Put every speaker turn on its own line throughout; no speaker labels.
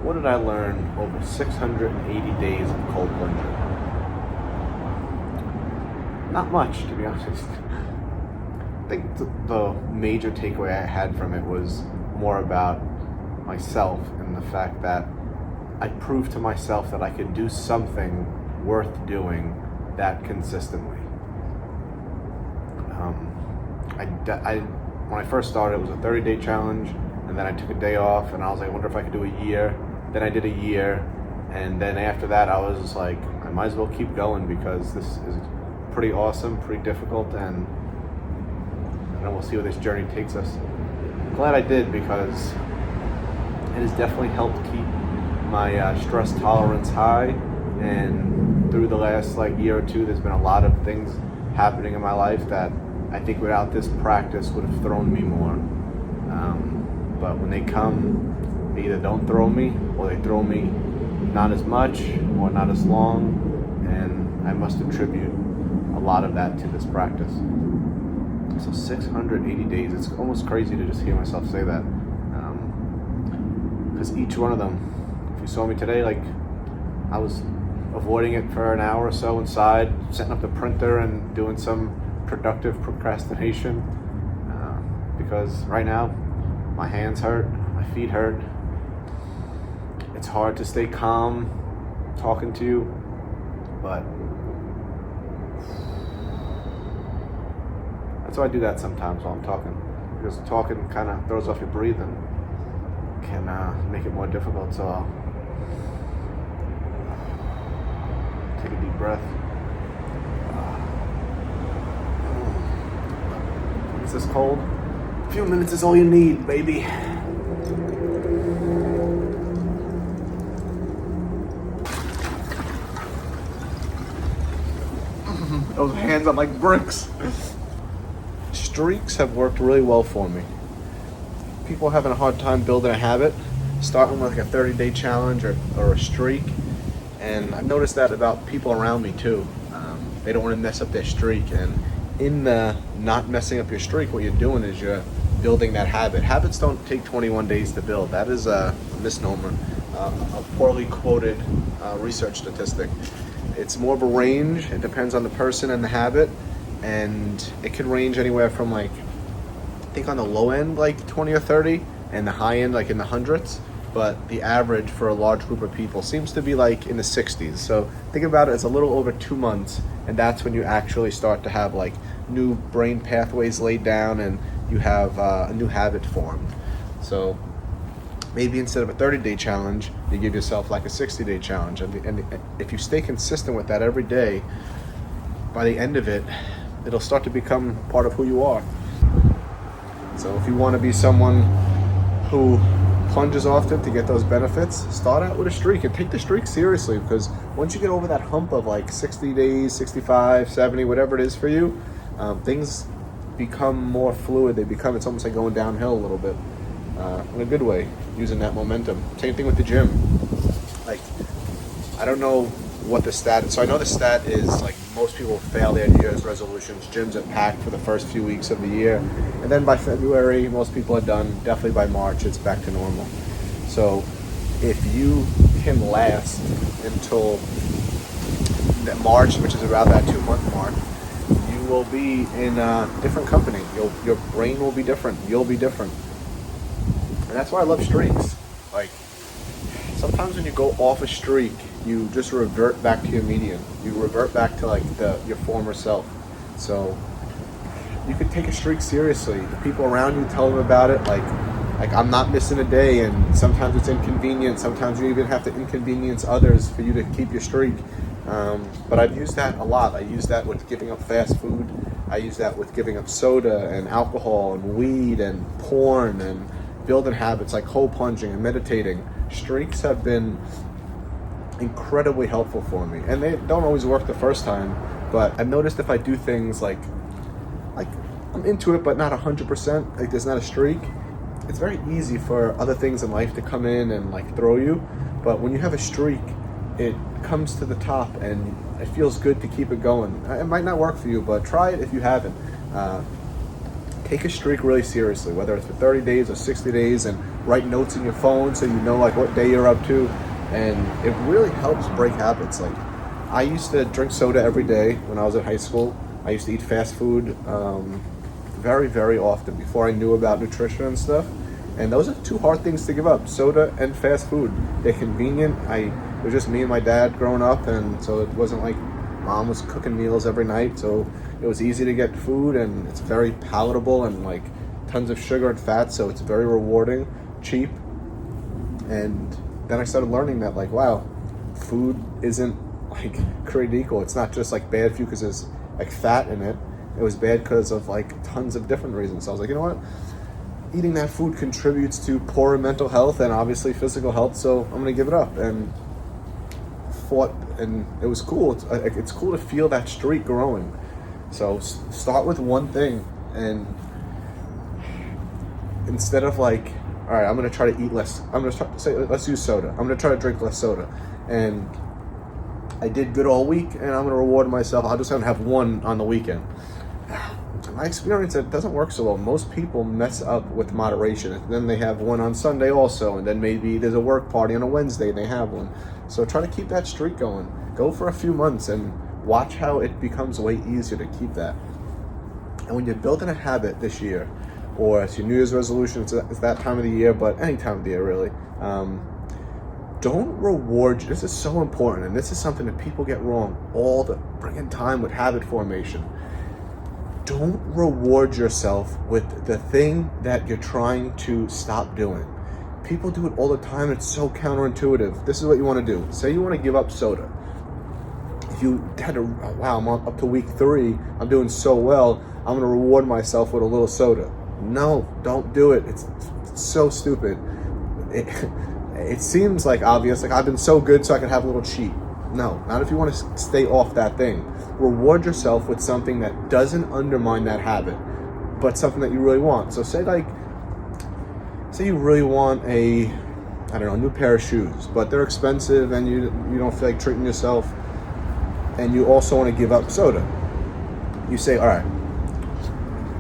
What did I learn over 680 days of cold plunging? Not much, to be honest. I think the major takeaway I had from it was more about myself and the fact that I proved to myself that I could do something worth doing that consistently. When I first started, it was a 30-day challenge, and then I took a day off, and I was like, I wonder if I could do a year. Then I did a year, and then after that, I was just like, I might as well keep going because this is pretty awesome, pretty difficult, and we'll see where this journey takes us. I'm glad I did because it has definitely helped keep my stress tolerance high, and through the last year or two, there's been a lot of things happening in my life that I think without this practice would have thrown me more. But when they come, they either don't throw me or they throw me not as much or not as long, and I must attribute a lot of that to this practice. So 680 days, it's almost crazy to just hear myself say that. Because each one of them, if you saw me today, I was avoiding it for an hour or so inside, setting up the printer and doing some productive procrastination, because right now my hands hurt, my feet hurt. It's hard to stay calm talking to you, but that's why I do that sometimes while I'm talking, because talking kind of throws off your breathing, can make it more difficult. So I'll take a deep breath. Is this cold? A few minutes is all you need, baby. Those hands are like bricks. Streaks have worked really well for me. People having a hard time building a habit, starting with a 30-day challenge or a streak. And I've noticed that about people around me too. They don't want to mess up their streak, and in the not messing up your streak, what you're doing is you're building that habit. Habits don't take 21 days to build. That is a misnomer, a poorly quoted research statistic. It's more of a range. It depends on the person and the habit, and it can range anywhere from I think on the low end 20 or 30, and the high end in the hundreds. But the average for a large group of people seems to be in the 60s. So think about it as a little over 2 months, and that's when you actually start to have new brain pathways laid down, and you have a new habit formed. So maybe instead of a 30-day challenge, you give yourself a 60-day challenge. And if you stay consistent with that every day, by the end of it, it'll start to become part of who you are. So if you want to be someone who plunges often to get those benefits, start out with a streak and take the streak seriously, because once you get over that hump of 60 days, 65, 70, whatever it is for you, things become more fluid. It's almost like going downhill a little bit, in a good way, using that momentum. Same thing with the gym. I don't know what the stat is. So I know the stat is most people fail their New Year's resolutions. Gyms are packed for the first few weeks of the year, and then by February, most people are done. Definitely by March, it's back to normal. So if you can last until that March, which is around that 2-month mark, you will be in a different company. Your brain will be different. You'll be different. And that's why I love streaks. Sometimes when you go off a streak, you just revert back to your median. You revert back to your former self. So you could take a streak seriously. The people around you, tell them about it. I'm not missing a day, and sometimes it's inconvenient. Sometimes you even have to inconvenience others for you to keep your streak. But I've used that a lot. I use that with giving up fast food. I use that with giving up soda and alcohol and weed and porn and building habits like cold plunging and meditating. Streaks have been incredibly helpful for me, and they don't always work the first time, but I've noticed if I do things like I'm into it but not 100%, there's not a streak, it's very easy for other things in life to come in and throw you. But when you have a streak, it comes to the top and it feels good to keep it going. It might not work for you, but try it if you haven't. Take a streak really seriously, whether it's for 30 days or 60 days, and write notes in your phone so you know like what day you're up to, and it really helps break habits. Like, I used to drink soda every day when I was in high school. I used to eat fast food very, very often before I knew about nutrition and stuff. And those are two hard things to give up: soda and fast food. They're convenient. It was just me and my dad growing up, and so it wasn't like mom was cooking meals every night. So it was easy to get food, and it's very palatable and like tons of sugar and fat. So it's very rewarding, cheap. And then I started learning that, like, wow, food isn't like created equal. It's not just like bad for you because there's like fat in it. It was bad because of like tons of different reasons. So I was like, you know what? Eating that food contributes to poorer mental health and obviously physical health, so I'm gonna give it up. And it was cool. It's cool to feel that streak growing. So start with one thing, and instead of like, all right, I'm gonna try to eat less. I'm gonna say, let's use soda. I'm gonna try to drink less soda, and I did good all week, and I'm gonna reward myself. I'll just gonna have one on the weekend. In my experience, it doesn't work so well. Most people mess up with moderation. And then they have one on Sunday also, and then maybe there's a work party on a Wednesday and they have one. So try to keep that streak going. Go for a few months and watch how it becomes way easier to keep that. And when you're building a habit this year, or it's your New Year's resolution, it's that time of the year, but any time of the year really, don't reward you. This is so important, and this is something that people get wrong all the friggin' time with habit formation. Don't reward yourself with the thing that you're trying to stop doing. People do it all the time. It's so counterintuitive. This is what you want to do. Say you want to give up soda. If you had to, wow, I'm up to week 3, I'm doing so well, I'm going to reward myself with a little soda. No, don't do it. It's so stupid. It seems like obvious, like I've been so good so I can have a little cheat. No, not if you want to stay off that thing. Reward yourself with something that doesn't undermine that habit, but something that you really want. So say you really want a new pair of shoes, but they're expensive and you don't feel like treating yourself, and you also want to give up soda. You say, all right,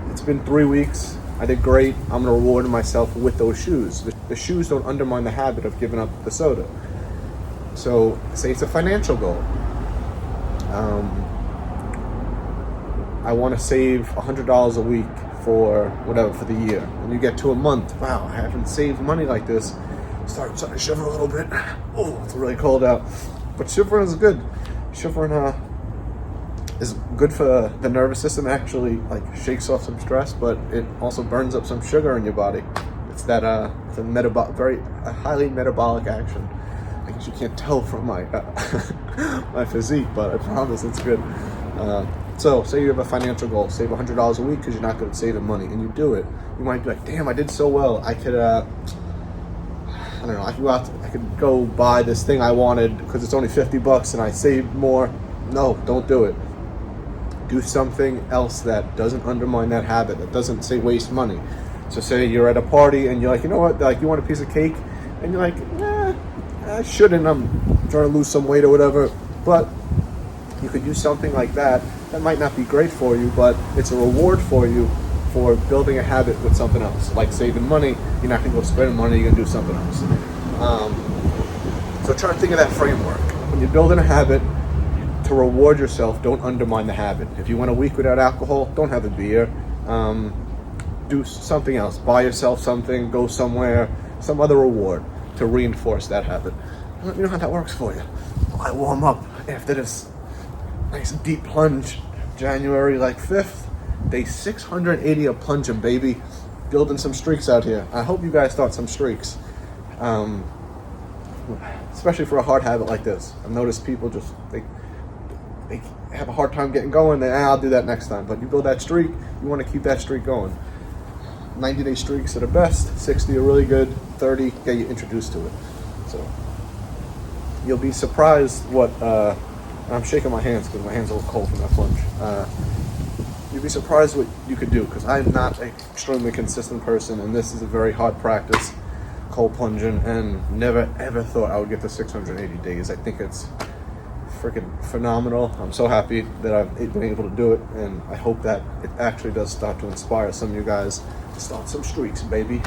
it's been 3 weeks, I did great, I'm going to reward myself with those shoes. The shoes don't undermine the habit of giving up the soda. So say it's a financial goal. I want to save $100 a week for whatever, for the year. And you get to a month, wow, I haven't saved money like this. Start to shiver a little bit. Oh, it's really cold out. But shivering is good. Shivering is good for the nervous system. Actually, like, shakes off some stress, but it also burns up some sugar in your body. It's that it's a very highly metabolic action. I guess you can't tell from my my physique, but I promise it's good. So say you have a financial goal, save $100 a week because you're not good at saving money, and you do it. You might be like, damn, I did so well. I could, I could go buy this thing I wanted because it's only $50 and I saved more. No, don't do it. Do something else that doesn't undermine that habit, that doesn't say waste money. So say you're at a party and you're like, you know what, like, you want a piece of cake, and you're like, I shouldn't, I'm trying to lose some weight or whatever, but you could use something like that. That might not be great for you, but it's a reward for you for building a habit with something else. Like saving money, you're not going to go spend money, you're going to do something else. So try to think of that framework. When you're building a habit, to reward yourself, don't undermine the habit. If you went a week without alcohol, don't have a beer. Do something else. Buy yourself something, go somewhere, some other reward to reinforce that habit. Let me know how that works for you. I warm up after this nice deep plunge, January 5th, day 680 of plunging, baby. Building some streaks out here. I hope you guys start some streaks, especially for a hard habit like this. I've noticed people just they have a hard time getting going. I'll do that next time. But you build that streak, you want to keep that streak going. 90-day streaks are the best. 60 are really good. 30 get you introduced to it. So you'll be surprised what. I'm shaking my hands because my hands are a little cold from that plunge. You'd be surprised what you could do, because I'm not an extremely consistent person, and this is a very hard practice, cold plunging, and never ever thought I would get to 680 days. I think it's freaking phenomenal. I'm so happy that I've been able to do it, and I hope that it actually does start to inspire some of you guys to start some streaks, baby.